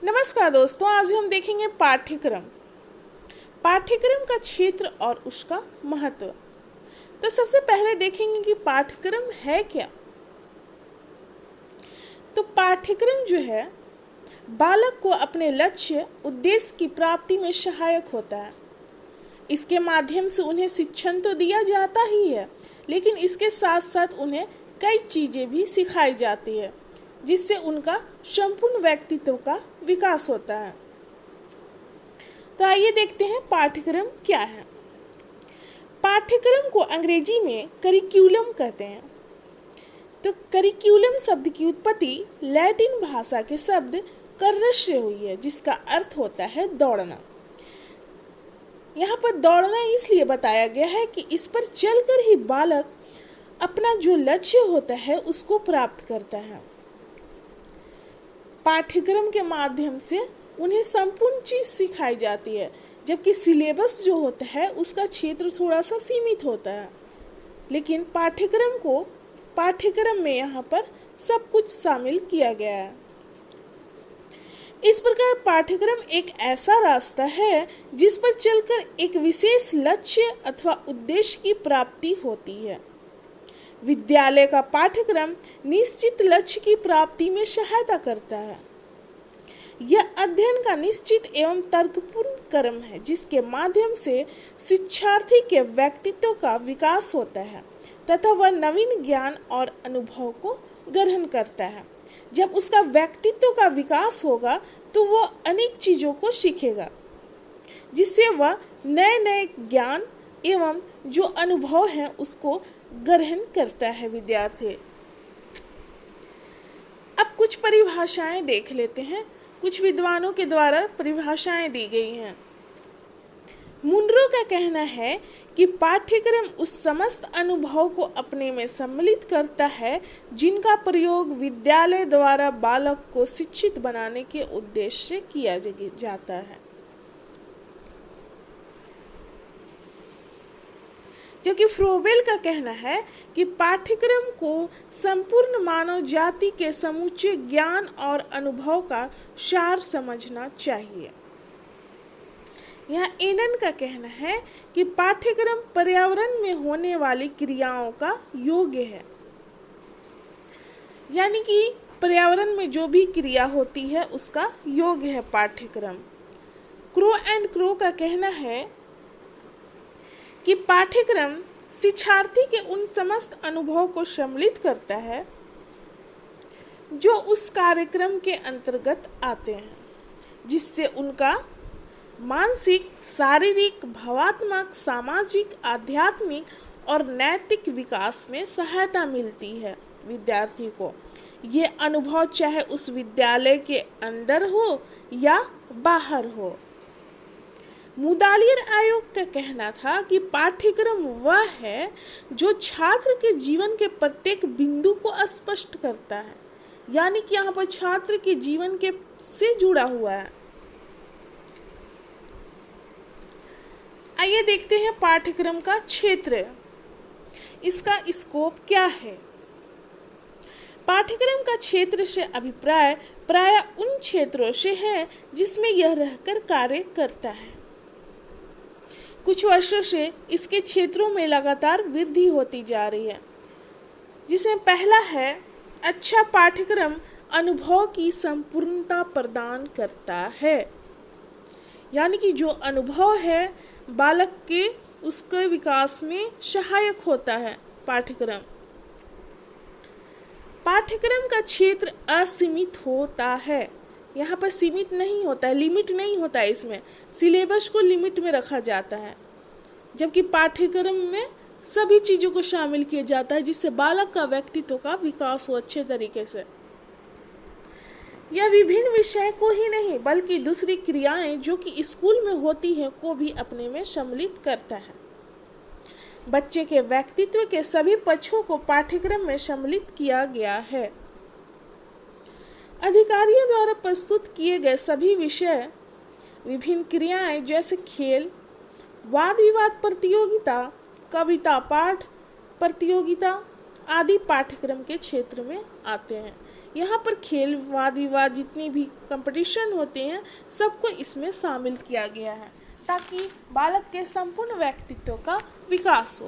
नमस्कार दोस्तों, आज हम देखेंगे पाठ्यक्रम। पाठ्यक्रम का क्षेत्र और उसका महत्व। तो सबसे पहले देखेंगे कि पाठ्यक्रम है क्या। तो पाठ्यक्रम जो है बालक को अपने लक्ष्य उद्देश्य की प्राप्ति में सहायक होता है। इसके माध्यम से उन्हें शिक्षण तो दिया जाता ही है, लेकिन इसके साथ साथ उन्हें कई चीज़ें भी सिखाई जाती है, जिससे उनका संपूर्ण व्यक्तित्व का विकास होता है। तो आइए देखते हैं पाठ्यक्रम क्या है। पाठ्यक्रम को अंग्रेजी में करिकुलम कहते हैं। तो करिकुलम शब्द की उत्पत्ति लैटिन भाषा के शब्द कर्रस से हुई है, जिसका अर्थ होता है दौड़ना। यहाँ पर दौड़ना इसलिए बताया गया है कि इस पर चलकर ही बालक अपना जो लक्ष्य होता है उसको प्राप्त करता है। पाठ्यक्रम के माध्यम से उन्हें संपूर्ण चीज सिखाई जाती है, जबकि सिलेबस जो होता है उसका क्षेत्र थोड़ा सा सीमित होता है, लेकिन पाठ्यक्रम में यहाँ पर सब कुछ शामिल किया गया है। इस प्रकार पाठ्यक्रम एक ऐसा रास्ता है जिस पर चलकर एक विशेष लक्ष्य अथवा उद्देश्य की प्राप्ति होती है। विद्यालय का पाठ्यक्रम निश्चित लक्ष्य की प्राप्ति में सहायता करता है। यह अध्ययन का निश्चित एवं तर्कपूर्ण क्रम है, जिसके माध्यम से शिक्षार्थी के व्यक्तित्व का विकास होता है तथा वह नवीन ज्ञान और अनुभव को ग्रहण करता है। जब उसका व्यक्तित्व का विकास होगा तो वह अनेक चीजों को सीखेगा, जिससे वह नए नए ज्ञान एवं जो अनुभव है उसको ग्रहण करता है विद्यार्थी। अब कुछ परिभाषाएं देख लेते हैं। कुछ विद्वानों के द्वारा परिभाषाएं दी गई हैं। मुनरो का कहना है कि पाठ्यक्रम उस समस्त अनुभव को अपने में सम्मिलित करता है जिनका प्रयोग विद्यालय द्वारा बालक को शिक्षित बनाने के उद्देश्य से किया जाता है। जबकि फ्रोबेल का कहना है कि पाठ्यक्रम को संपूर्ण मानव जाति के समूचे ज्ञान और अनुभव का सार समझना चाहिए। यहाँ एनन का कहना है कि पाठ्यक्रम पर्यावरण में होने वाली क्रियाओं का योग्य है, यानी कि पर्यावरण में जो भी क्रिया होती है उसका योग्य है पाठ्यक्रम। क्रो एंड क्रो का कहना है कि पाठ्यक्रम शिक्षार्थी के उन समस्त अनुभव को सम्मिलित करता है जो उस कार्यक्रम के अंतर्गत आते हैं, जिससे उनका मानसिक, शारीरिक, भावात्मक, सामाजिक, आध्यात्मिक और नैतिक विकास में सहायता मिलती है विद्यार्थी को। ये अनुभव चाहे उस विद्यालय के अंदर हो या बाहर हो। मुदालियर आयोग का कहना था कि पाठ्यक्रम वह है जो छात्र के जीवन के प्रत्येक बिंदु को स्पष्ट करता है, यानी कि यहाँ पर छात्र के जीवन के से जुड़ा हुआ है। आइए देखते हैं पाठ्यक्रम का क्षेत्र, इसका स्कोप क्या है। पाठ्यक्रम का क्षेत्र से अभिप्राय प्राय उन क्षेत्रों से है जिसमें यह रहकर कार्य करता है। कुछ वर्षों से इसके क्षेत्रों में लगातार वृद्धि होती जा रही है, जिसमें पहला है अच्छा पाठ्यक्रम अनुभव की संपूर्णता प्रदान करता है, यानी कि जो अनुभव है बालक के उसके विकास में सहायक होता है पाठ्यक्रम। पाठ्यक्रम का क्षेत्र असीमित होता है, यहाँ पर सीमित नहीं होता है, लिमिट नहीं होता है। इसमें सिलेबस को लिमिट में रखा जाता है, जबकि पाठ्यक्रम में सभी चीज़ों को शामिल किया जाता है जिससे बालक का व्यक्तित्व का विकास हो अच्छे तरीके से। यह विभिन्न विषय को ही नहीं बल्कि दूसरी क्रियाएं जो कि स्कूल में होती हैं को भी अपने में सम्मिलित करता है। बच्चे के व्यक्तित्व के सभी पक्षों को पाठ्यक्रम में सम्मिलित किया गया है। अधिकारियों द्वारा प्रस्तुत किए गए सभी विषय, विभिन्न क्रियाएं जैसे खेल, वाद विवाद प्रतियोगिता, कविता पाठ प्रतियोगिता आदि पाठ्यक्रम के क्षेत्र में आते हैं। यहाँ पर खेल वाद विवाद जितनी भी कंपटीशन होते हैं सबको इसमें शामिल किया गया है ताकि बालक के संपूर्ण व्यक्तित्व का विकास हो।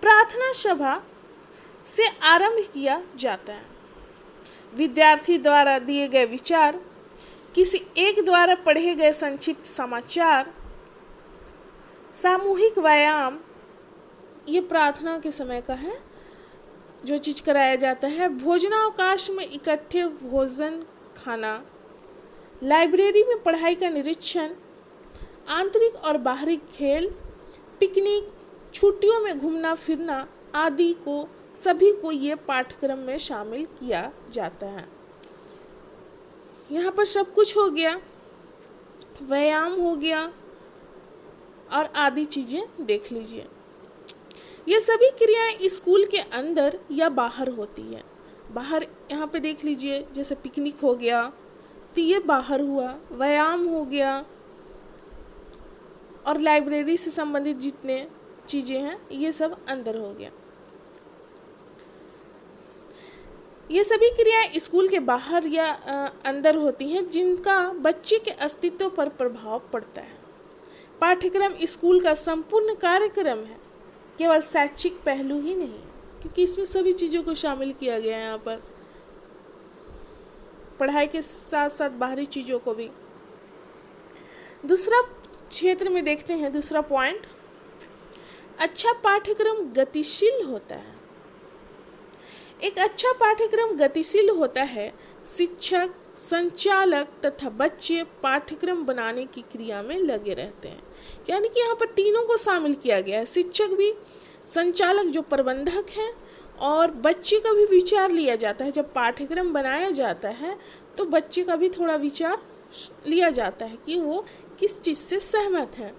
प्रार्थना सभा से आरंभ किया जाता है। विद्यार्थी द्वारा दिए गए विचार, किसी एक द्वारा पढ़े गए संक्षिप्त समाचार, सामूहिक व्यायाम, ये प्रार्थना के समय का है जो चीज़ कराया जाता है। भोजनावकाश में इकट्ठे भोजन खाना, लाइब्रेरी में पढ़ाई का निरीक्षण, आंतरिक और बाहरी खेल, पिकनिक, छुट्टियों में घूमना फिरना आदि को सभी को ये पाठ्यक्रम में शामिल किया जाता है। यहाँ पर सब कुछ हो गया, व्यायाम हो गया और आदि चीज़ें देख लीजिए। ये सभी क्रियाएं स्कूल के अंदर या बाहर होती है। बाहर यहाँ पे देख लीजिए, जैसे पिकनिक हो गया तो ये बाहर हुआ, व्यायाम हो गया और लाइब्रेरी से संबंधित जितने चीज़ें हैं ये सब अंदर हो गया। ये सभी क्रियाएं स्कूल के बाहर या अंदर होती हैं जिनका बच्चे के अस्तित्व पर प्रभाव पड़ता है। पाठ्यक्रम स्कूल का संपूर्ण कार्यक्रम है, केवल शैक्षिक पहलू ही नहीं, क्योंकि इसमें सभी चीज़ों को शामिल किया गया है। यहाँ पर पढ़ाई के साथ साथ बाहरी चीज़ों को भी। दूसरा क्षेत्र में देखते हैं, दूसरा पॉइंट, अच्छा पाठ्यक्रम गतिशील होता है। एक अच्छा पाठ्यक्रम गतिशील होता है। शिक्षक, संचालक तथा बच्चे पाठ्यक्रम बनाने की क्रिया में लगे रहते हैं। यानी कि यहाँ पर तीनों को शामिल किया गया है, शिक्षक भी, संचालक जो प्रबंधक हैं, और बच्चे का भी विचार लिया जाता है। जब पाठ्यक्रम बनाया जाता है तो बच्चे का भी थोड़ा विचार लिया जाता है कि वो किस चीज़ से सहमत है।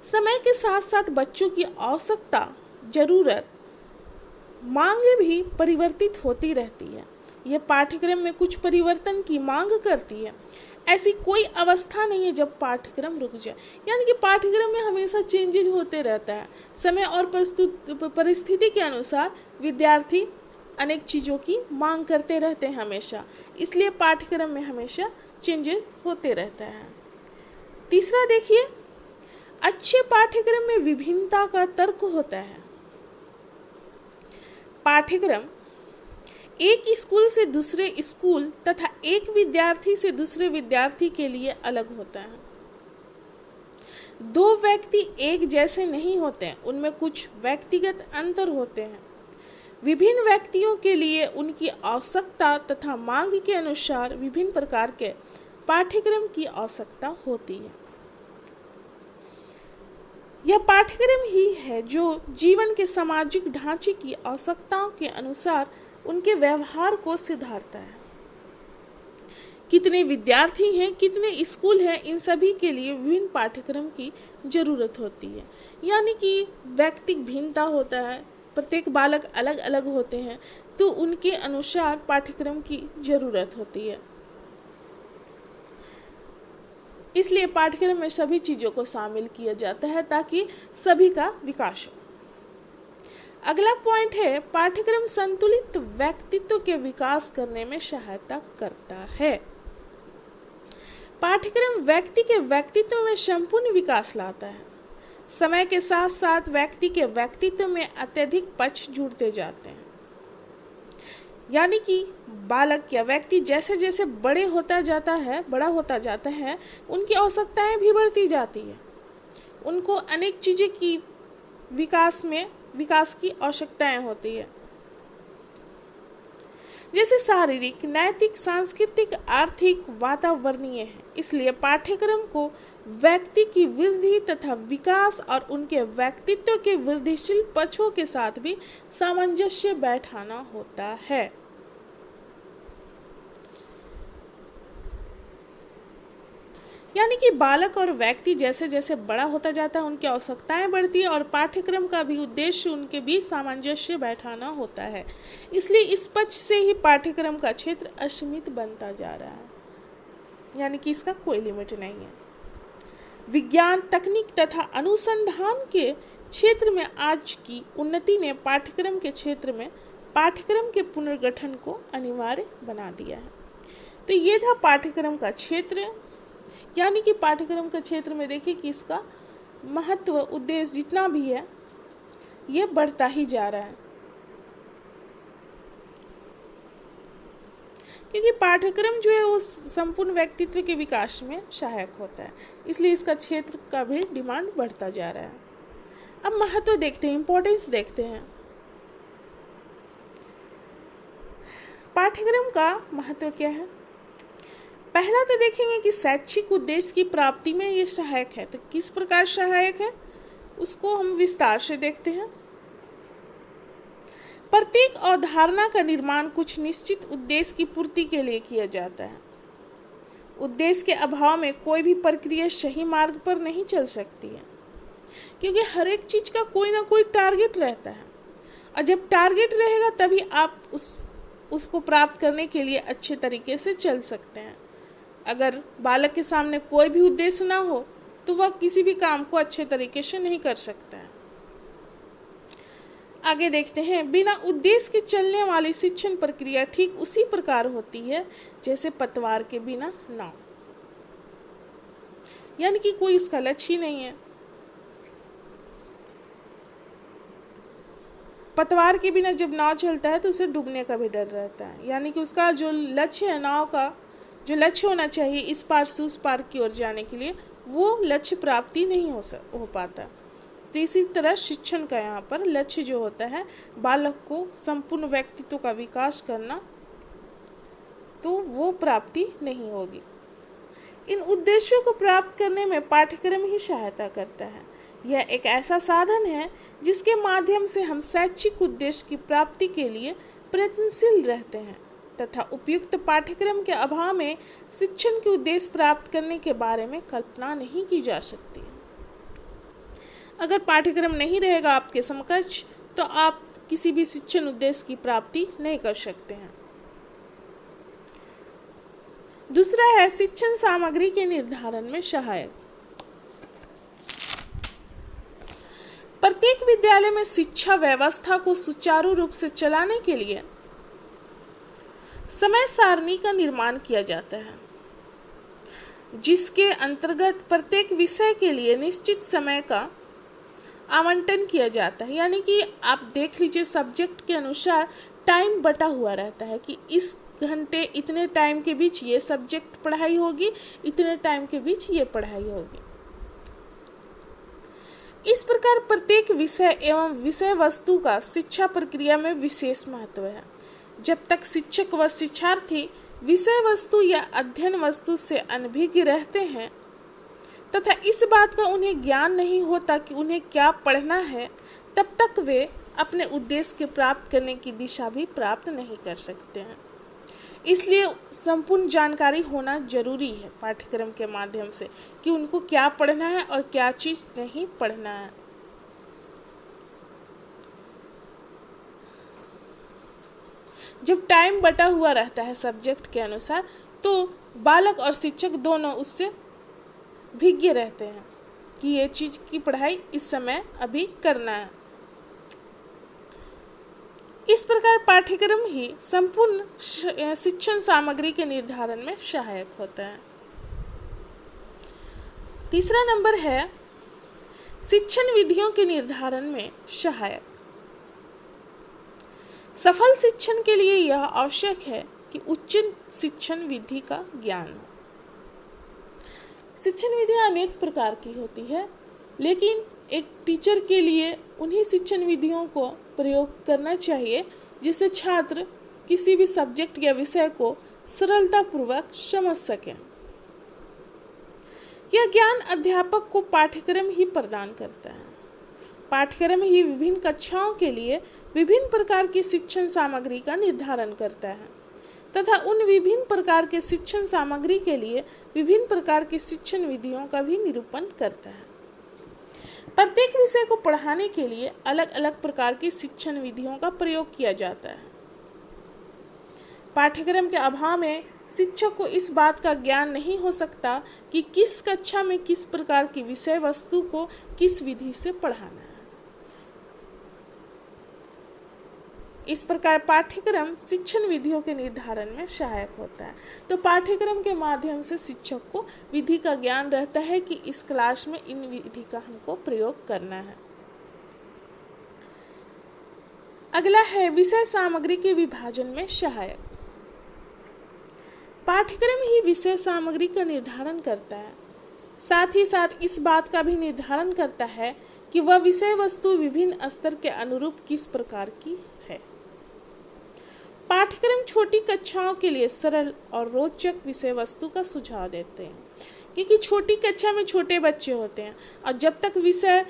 समय के साथ साथ बच्चों की आवश्यकता, जरूरत, मांग भी परिवर्तित होती रहती है। यह पाठ्यक्रम में कुछ परिवर्तन की मांग करती है। ऐसी कोई अवस्था नहीं है जब पाठ्यक्रम रुक जाए। यानी कि पाठ्यक्रम में हमेशा चेंजेज होते रहता है। समय और परिस्थिति के अनुसार विद्यार्थी अनेक चीज़ों की मांग करते रहते हैं हमेशा, इसलिए पाठ्यक्रम में हमेशा चेंजेस होते रहता है। तीसरा देखिए, अच्छे पाठ्यक्रम में विभिन्नता का तर्क होता है। पाठ्यक्रम एक स्कूल से दूसरे स्कूल तथा एक विद्यार्थी से दूसरे विद्यार्थी के लिए अलग होता है। दो व्यक्ति एक जैसे नहीं होते हैं, उनमें कुछ व्यक्तिगत अंतर होते हैं। विभिन्न व्यक्तियों के लिए उनकी आवश्यकता तथा मांग के अनुसार विभिन्न प्रकार के पाठ्यक्रम की आवश्यकता होती है। यह पाठ्यक्रम ही है जो जीवन के सामाजिक ढांचे की आवश्यकताओं के अनुसार उनके व्यवहार को सुधारता है। कितने विद्यार्थी हैं, कितने स्कूल हैं, इन सभी के लिए विभिन्न पाठ्यक्रम की जरूरत होती है। यानी कि व्यक्तिगत भिन्नता होता है, प्रत्येक बालक अलग अलग होते हैं, तो उनके अनुसार पाठ्यक्रम की जरूरत होती है। इसलिए पाठ्यक्रम में सभी चीज़ों को शामिल किया जाता है ताकि सभी का विकास हो। अगला पॉइंट है, पाठ्यक्रम संतुलित व्यक्तित्व के विकास करने में सहायता करता है। पाठ्यक्रम व्यक्ति के व्यक्तित्व में संपूर्ण विकास लाता है। समय के साथ साथ व्यक्ति के व्यक्तित्व में अत्यधिक पक्ष जुड़ते जाते हैं। यानी कि बालक या व्यक्ति जैसे जैसे बड़ा होता जाता है, उनकी आवश्यकताएं भी बढ़ती जाती है। उनको अनेक चीज़ें की विकास की आवश्यकताएं होती है, जैसे शारीरिक, नैतिक, सांस्कृतिक, आर्थिक, वातावरणीय है। इसलिए पाठ्यक्रम को व्यक्ति की वृद्धि तथा विकास और उनके व्यक्तित्व के वृद्धिशील पक्षों के साथ भी सामंजस्य बैठाना होता है। यानी कि बालक और व्यक्ति जैसे जैसे बड़ा होता जाता है, उनकी आवश्यकताएं बढ़ती है और पाठ्यक्रम का भी उद्देश्य उनके बीच सामंजस्य बैठाना होता है। इसलिए इस पक्ष से ही पाठ्यक्रम का क्षेत्र असीमित बनता जा रहा है, यानी कि इसका कोई लिमिट नहीं है। विज्ञान, तकनीक तथा अनुसंधान के क्षेत्र में आज की उन्नति ने पाठ्यक्रम के क्षेत्र में पाठ्यक्रम के पुनर्गठन को अनिवार्य बना दिया है। तो ये था पाठ्यक्रम का क्षेत्र, यानी कि पाठ्यक्रम का क्षेत्र में देखिए कि इसका महत्व, उद्देश्य जितना भी है ये बढ़ता ही जा रहा है, क्योंकि पाठ्यक्रम जो है वो संपूर्ण व्यक्तित्व के विकास में सहायक होता है, इसलिए इसका क्षेत्र का भी डिमांड बढ़ता जा रहा है। अब महत्व देखते हैं, इंपॉर्टेंस देखते हैं। पाठ्यक्रम का महत्व क्या है? पहला तो देखेंगे कि शैक्षिक उद्देश्य की प्राप्ति में ये सहायक है। तो किस प्रकार सहायक है उसको हम विस्तार से देखते हैं। प्रत्येक अवधारणा का निर्माण कुछ निश्चित उद्देश्य की पूर्ति के लिए किया जाता है। उद्देश्य के अभाव में कोई भी प्रक्रिया सही मार्ग पर नहीं चल सकती है, क्योंकि हर एक चीज का कोई ना कोई टारगेट रहता है, और जब टारगेट रहेगा तभी आप उसको प्राप्त करने के लिए अच्छे तरीके से चल सकते हैं। अगर बालक के सामने कोई भी उद्देश्य ना हो तो वह किसी भी काम को अच्छे तरीके से नहीं कर सकता है। आगे देखते हैं, बिना उद्देश्य के चलने वाली शिक्षण प्रक्रिया ठीक उसी प्रकार होती है जैसे पतवार के बिना नाव, यानी कि कोई उसका लक्ष्य ही नहीं है। पतवार के बिना जब नाव चलता है तो उसे डूबने का भी डर रहता है, यानी कि उसका जो लक्ष्य है, नाव का जो लक्ष्य होना चाहिए इस पार से उस पार की ओर जाने के लिए, वो लक्ष्य प्राप्ति नहीं हो पाता। तो इसी तरह शिक्षण का यहाँ पर लक्ष्य जो होता है बालक को संपूर्ण व्यक्तित्व का विकास करना, तो वो प्राप्ति नहीं होगी। इन उद्देश्यों को प्राप्त करने में पाठ्यक्रम ही सहायता करता है। यह एक ऐसा साधन है जिसके माध्यम से हम शैक्षिक उद्देश्य की प्राप्ति के लिए प्रयत्नशील रहते हैं तथा उपयुक्त पाठ्यक्रम के अभाव में शिक्षण के उद्देश्य प्राप्त करने के बारे में कल्पना नहीं की जा सकती। अगर पाठ्यक्रम नहीं रहेगा आपके समकक्ष तो आप किसी भी शिक्षण उद्देश्य की प्राप्ति नहीं कर सकते हैं। दूसरा है शिक्षण सामग्री के निर्धारण में सहायक। प्रत्येक विद्यालय में शिक्षा व्यवस्था को सुचारू रूप से चलाने के लिए समय सारणी का निर्माण किया जाता है, जिसके अंतर्गत प्रत्येक विषय के लिए निश्चित समय का आवंटन किया जाता है। यानी कि आप देख लीजिए, सब्जेक्ट के अनुसार टाइम बटा हुआ रहता है कि इस घंटे इतने टाइम के बीच ये सब्जेक्ट पढ़ाई होगी, इतने टाइम के बीच ये पढ़ाई होगी। इस प्रकार प्रत्येक विषय एवं विषय वस्तु का शिक्षा प्रक्रिया में विशेष महत्व है। जब तक शिक्षक व शिक्षार्थी विषय वस्तु या अध्ययन वस्तु से अनभिज्ञ रहते हैं तथा इस बात का उन्हें ज्ञान नहीं होता कि उन्हें क्या पढ़ना है, तब तक वे अपने उद्देश्य के प्राप्त करने की दिशा भी प्राप्त नहीं कर सकते हैं। इसलिए संपूर्ण जानकारी होना जरूरी है पाठ्यक्रम के माध्यम से कि उनको क्या पढ़ना है और क्या चीज़ नहीं पढ़ना है। जब टाइम बटा हुआ रहता है सब्जेक्ट के अनुसार, तो बालक और शिक्षक दोनों उससे भिज्ञ रहते हैं कि ये चीज़ की पढ़ाई इस समय अभी करना है। इस प्रकार पाठ्यक्रम ही संपूर्ण शिक्षण सामग्री के निर्धारण में सहायक होता है। तीसरा नंबर है शिक्षण विधियों के निर्धारण में सहायक। सफल शिक्षण के लिए यह आवश्यक है कि उच्च शिक्षण विधि का ज्ञान हो। शिक्षण विधियाँ अनेक प्रकार की होती है, लेकिन एक टीचर के लिए उन्हीं शिक्षण विधियों को प्रयोग करना चाहिए जिससे छात्र किसी भी सब्जेक्ट या विषय को सरलतापूर्वक समझ सकें। यह ज्ञान अध्यापक को पाठ्यक्रम ही प्रदान करता है। पाठ्यक्रम ही विभिन्न कक्षाओं के लिए विभिन्न प्रकार की शिक्षण सामग्री का निर्धारण करता है तथा उन विभिन्न प्रकार के शिक्षण सामग्री के लिए विभिन्न प्रकार की शिक्षण विधियों का भी निरूपण करता है। प्रत्येक विषय को पढ़ाने के लिए अलग अलग प्रकार की शिक्षण विधियों का प्रयोग किया जाता है। पाठ्यक्रम के अभाव में शिक्षक को इस बात का ज्ञान नहीं हो सकता कि किस कक्षा में किस प्रकार की विषय वस्तु को किस विधि से पढ़ाना है। इस प्रकार पाठ्यक्रम शिक्षण विधियों के निर्धारण में सहायक होता है। तो पाठ्यक्रम के माध्यम से शिक्षक को विधि का ज्ञान रहता है कि इस क्लास में इन विधि का हमको प्रयोग करना है। अगला है विषय सामग्री के विभाजन में सहायक। पाठ्यक्रम ही विषय सामग्री का निर्धारण करता है, साथ ही साथ इस बात का भी निर्धारण करता है कि वह विषय वस्तु विभिन्न स्तर के अनुरूप किस प्रकार की है। पाठ्यक्रम छोटी कक्षाओं के लिए सरल और रोचक विषय वस्तु का सुझाव देते हैं, क्योंकि छोटी कक्षा में छोटे बच्चे होते हैं और जब तक विषय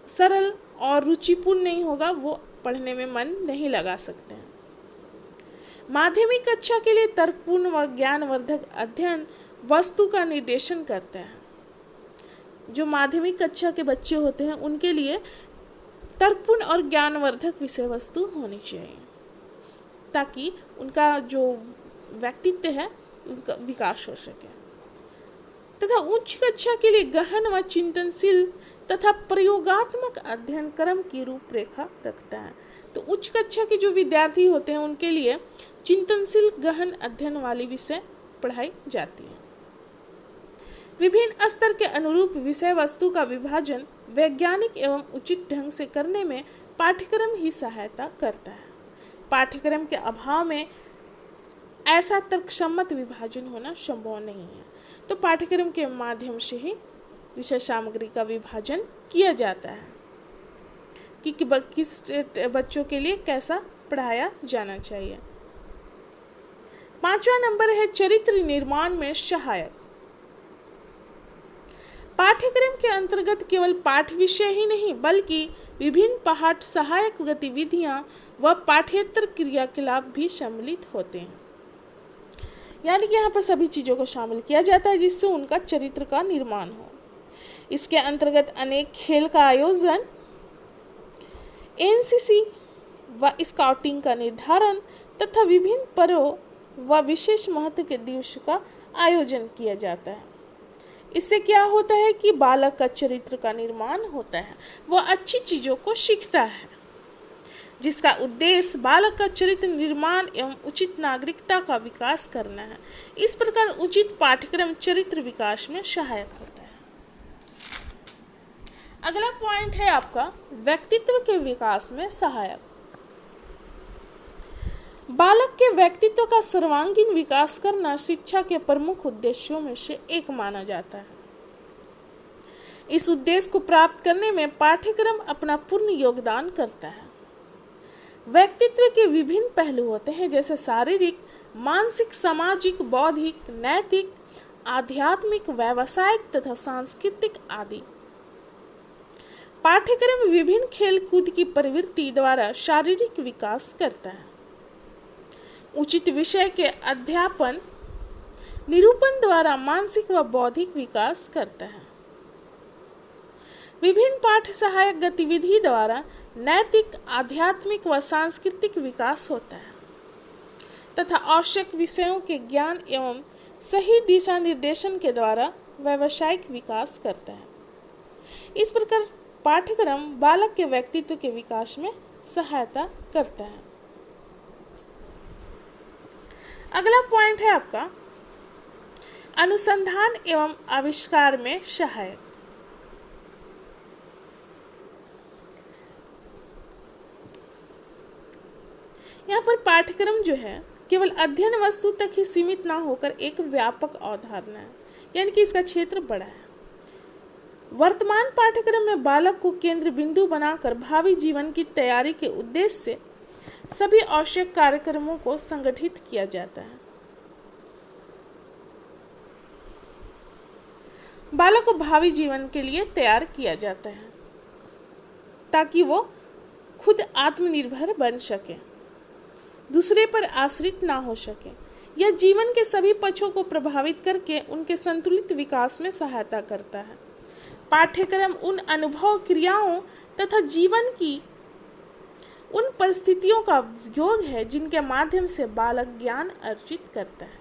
सरल और रुचिपूर्ण नहीं होगा वो पढ़ने में मन नहीं लगा सकते हैं। माध्यमिक कक्षा के लिए तर्कपूर्ण व ज्ञानवर्धक अध्ययन वस्तु का निर्देशन करते हैं। जो माध्यमिक कक्षा के बच्चे होते हैं उनके लिए तर्कपूर्ण और ज्ञानवर्धक विषय वस्तु होनी चाहिए, ताकि उनका जो व्यक्तित्व है उनका विकास हो सके। तथा उच्च कक्षा के लिए गहन व चिंतनशील तथा प्रयोगात्मक अध्ययन क्रम की रूपरेखा रखता है। तो उच्च कक्षा के जो विद्यार्थी होते हैं उनके लिए चिंतनशील गहन अध्ययन वाली विषय पढ़ाई जाती है। विभिन्न स्तर के अनुरूप विषय वस्तु का विभाजन वैज्ञानिक एवं उचित ढंग से करने में पाठ्यक्रम ही सहायता करता है। पाठ्यक्रम के अभाव में ऐसा तर्कसम्मत विभाजन होना संभव नहीं है। तो पाठ्यक्रम के माध्यम से ही विषय सामग्री का विभाजन किया जाता है कि किस बच्चों के लिए कैसा पढ़ाया जाना चाहिए। 5वां नंबर है चरित्र निर्माण में सहायक। पाठ्यक्रम के अंतर्गत केवल पाठ विषय ही नहीं बल्कि विभिन्न पाठ सहायक गतिविधियां व पाठ्येतर क्रियाकलाप भी सम्मिलित होते हैं। यानी कि यहाँ पर सभी चीजों को शामिल किया जाता है जिससे उनका चरित्र का निर्माण हो। इसके अंतर्गत अनेक खेल का आयोजन, एनसीसी व स्काउटिंग का निर्धारण तथा विभिन्न पर्वों व विशेष महत्व के दिवस का आयोजन किया जाता है। इससे क्या होता है कि बालक का चरित्र का निर्माण होता है, वह अच्छी चीजों को सीखता है, जिसका उद्देश्य बालक का चरित्र निर्माण एवं उचित नागरिकता का विकास करना है। इस प्रकार उचित पाठ्यक्रम चरित्र विकास में सहायक होता है। अगला पॉइंट है आपका व्यक्तित्व के विकास में सहायक। बालक के व्यक्तित्व का सर्वांगीण विकास करना शिक्षा के प्रमुख उद्देश्यों में से एक माना जाता है। इस उद्देश्य को प्राप्त करने में पाठ्यक्रम अपना पूर्ण योगदान करता है। व्यक्तित्व के विभिन्न पहलू होते हैं, जैसे शारीरिक, मानसिक, सामाजिक, बौद्धिक, नैतिक, आध्यात्मिक, व्यावसायिक तथा सांस्कृतिक आदि। पाठ्यक्रम विभिन्न खेल कूद की प्रवृत्ति द्वारा शारीरिक विकास करता है। उचित विषय के अध्यापन निरूपण द्वारा मानसिक व बौद्धिक विकास करता है। विभिन्न पाठ सहायक गतिविधि द्वारा नैतिक, आध्यात्मिक व सांस्कृतिक विकास होता है तथा आवश्यक विषयों के ज्ञान एवं सही दिशा निर्देशन के द्वारा व्यावसायिक विकास करता है। इस प्रकार पाठ्यक्रम बालक के व्यक्तित्व के विकास में सहायता करता है। अगला पॉइंट है आपका अनुसंधान एवं आविष्कार में सहायक। यहाँ पर पाठ्यक्रम जो है केवल अध्ययन वस्तु तक ही सीमित ना होकर एक व्यापक अवधारणा है, यानी कि इसका क्षेत्र बड़ा है। वर्तमान पाठ्यक्रम में बालक को केंद्र बिंदु बनाकर भावी जीवन की तैयारी के उद्देश्य से सभी आवश्यक कार्यक्रमों को संगठित किया जाता है। बालक को भावी जीवन के लिए तैयार किया जाता है ताकि वो खुद आत्मनिर्भर बन सके, दूसरे पर आश्रित ना हो सके। यह जीवन के सभी पक्षों को प्रभावित करके उनके संतुलित विकास में सहायता करता है। पाठ्यक्रम उन अनुभव, क्रियाओं तथा जीवन की उन परिस्थितियों का योग है जिनके माध्यम से बालक ज्ञान अर्जित करता है।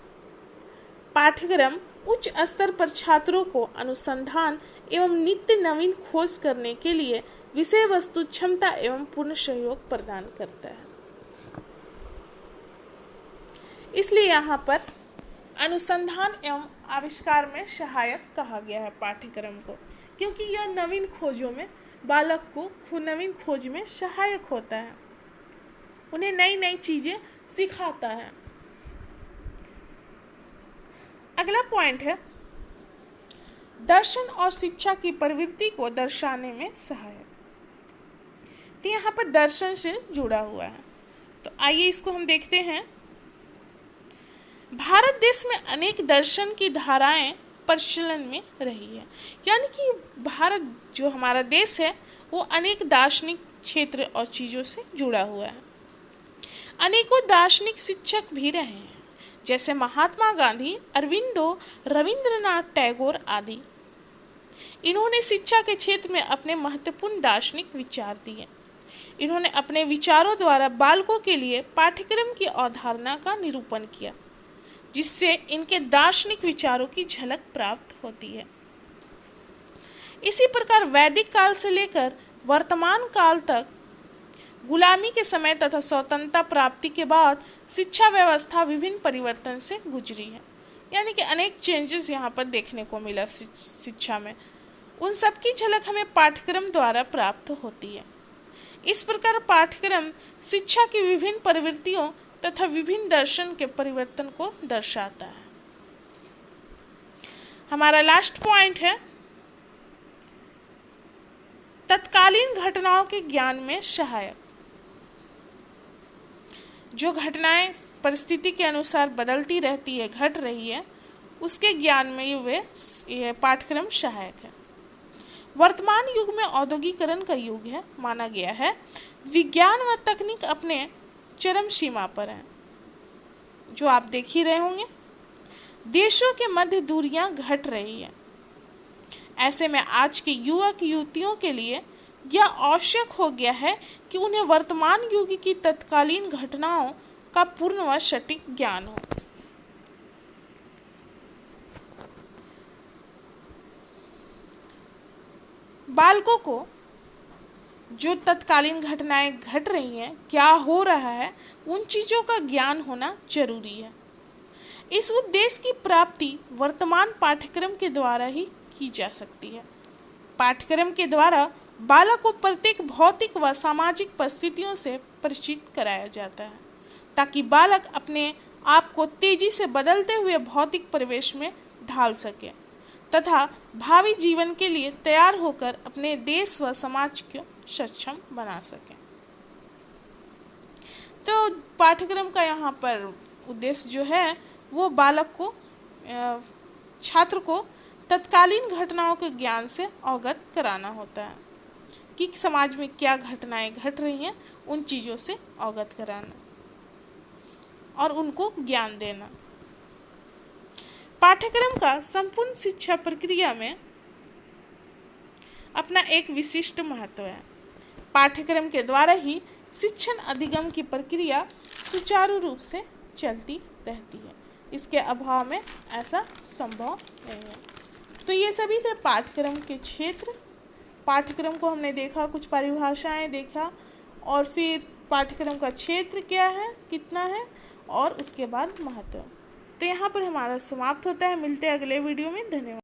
पाठ्यक्रम उच्च स्तर पर छात्रों को अनुसंधान एवं नित्य नवीन खोज करने के लिए विषय वस्तु, क्षमता एवं पूर्ण सहयोग प्रदान करता है। इसलिए यहाँ पर अनुसंधान एवं आविष्कार में सहायक कहा गया है पाठ्यक्रम को, क्योंकि यह नवीन खोजों में बालक को नवीन खोज में सहायक होता है, उन्हें नई नई चीज़ें सिखाता है। अगला पॉइंट है दर्शन और शिक्षा की प्रवृत्ति को दर्शाने में सहायक। तो यहाँ पर दर्शन से जुड़ा हुआ है, तो आइए इसको हम देखते हैं। भारत देश में अनेक दर्शन की धाराएं प्रचलन में रही है, यानी कि भारत जो हमारा देश है वो अनेक दार्शनिक क्षेत्र और चीज़ों से जुड़ा हुआ है। अनेकों दार्शनिक शिक्षक भी रहे हैं, जैसे महात्मा गांधी, अरविंदो, रविंद्रनाथ टैगोर आदि। इन्होंने शिक्षा के क्षेत्र में अपने महत्वपूर्ण दार्शनिक विचार दिए। इन्होंने अपने विचारों द्वारा बालकों के लिए पाठ्यक्रम की अवधारणा का निरूपण किया, जिससे इनके दार्शनिक विचारों की झलक प्राप्त होती है। इसी प्रकार वैदिक काल से लेकर वर्तमान काल तक गुलामी के समय तथा स्वतंत्रता प्राप्ति के बाद शिक्षा व्यवस्था विभिन्न परिवर्तन से गुजरी है, यानी कि अनेक चेंजेस यहाँ पर देखने को मिला शिक्षा में। उन सब की झलक हमें पाठ्यक्रम द्वारा प्राप्त होती है। इस प्रकार पाठ्यक्रम शिक्षा की विभिन्न प्रवृत्तियों तथा विभिन्न दर्शन के परिवर्तन को दर्शाता है। हमारा लास्ट पॉइंट है तत्कालीन घटनाओं के ज्ञान में सहायक। जो घटनाएं परिस्थिति के अनुसार बदलती रहती है, घट रही है, उसके ज्ञान में ये पाठ्यक्रम सहायक है। वर्तमान युग में औद्योगिकरण का युग है माना गया है। विज्ञान व तकनीक अपने चरम सीमा पर है, जो आप देख ही रहे होंगे। देशों के मध्य दूरियां घट रही है। ऐसे में आज के युवक युवतियों के लिए यह आवश्यक हो गया है कि उन्हें वर्तमान युग की तत्कालीन घटनाओं का पूर्ण व सटीक ज्ञान हो। बालकों को जो तत्कालीन घटनाएं घट रही हैं, क्या हो रहा है, उन चीज़ों का ज्ञान होना जरूरी है। इस उद्देश्य की प्राप्ति वर्तमान पाठ्यक्रम के द्वारा ही की जा सकती है। पाठ्यक्रम के द्वारा बालक को प्रत्येक भौतिक व सामाजिक परिस्थितियों से परिचित कराया जाता है, ताकि बालक अपने आप को तेजी से बदलते हुए भौतिक परिवेश में ढाल सके तथा भावी जीवन के लिए तैयार होकर अपने देश व समाज को सक्षम बना सके। तो पाठ्यक्रम का यहाँ पर उद्देश्य जो है वो बालक को, छात्र को तत्कालीन घटनाओं के ज्ञान से अवगत कराना होता है कि समाज में क्या घटनाएं घट रही हैं, उन चीज़ों से अवगत कराना और उनको ज्ञान देना। पाठ्यक्रम का संपूर्ण शिक्षा प्रक्रिया में अपना एक विशिष्ट महत्व है। पाठ्यक्रम के द्वारा ही शिक्षण अधिगम की प्रक्रिया सुचारू रूप से चलती रहती है। इसके अभाव में ऐसा संभव नहीं है। तो ये सभी थे पाठ्यक्रम के क्षेत्र। पाठ्यक्रम को हमने देखा, कुछ परिभाषाएं देखा, और फिर पाठ्यक्रम का क्षेत्र क्या है, कितना है, और उसके बाद महत्व। तो यहाँ पर हमारा समाप्त होता है। मिलते हैं अगले वीडियो में। धन्यवाद।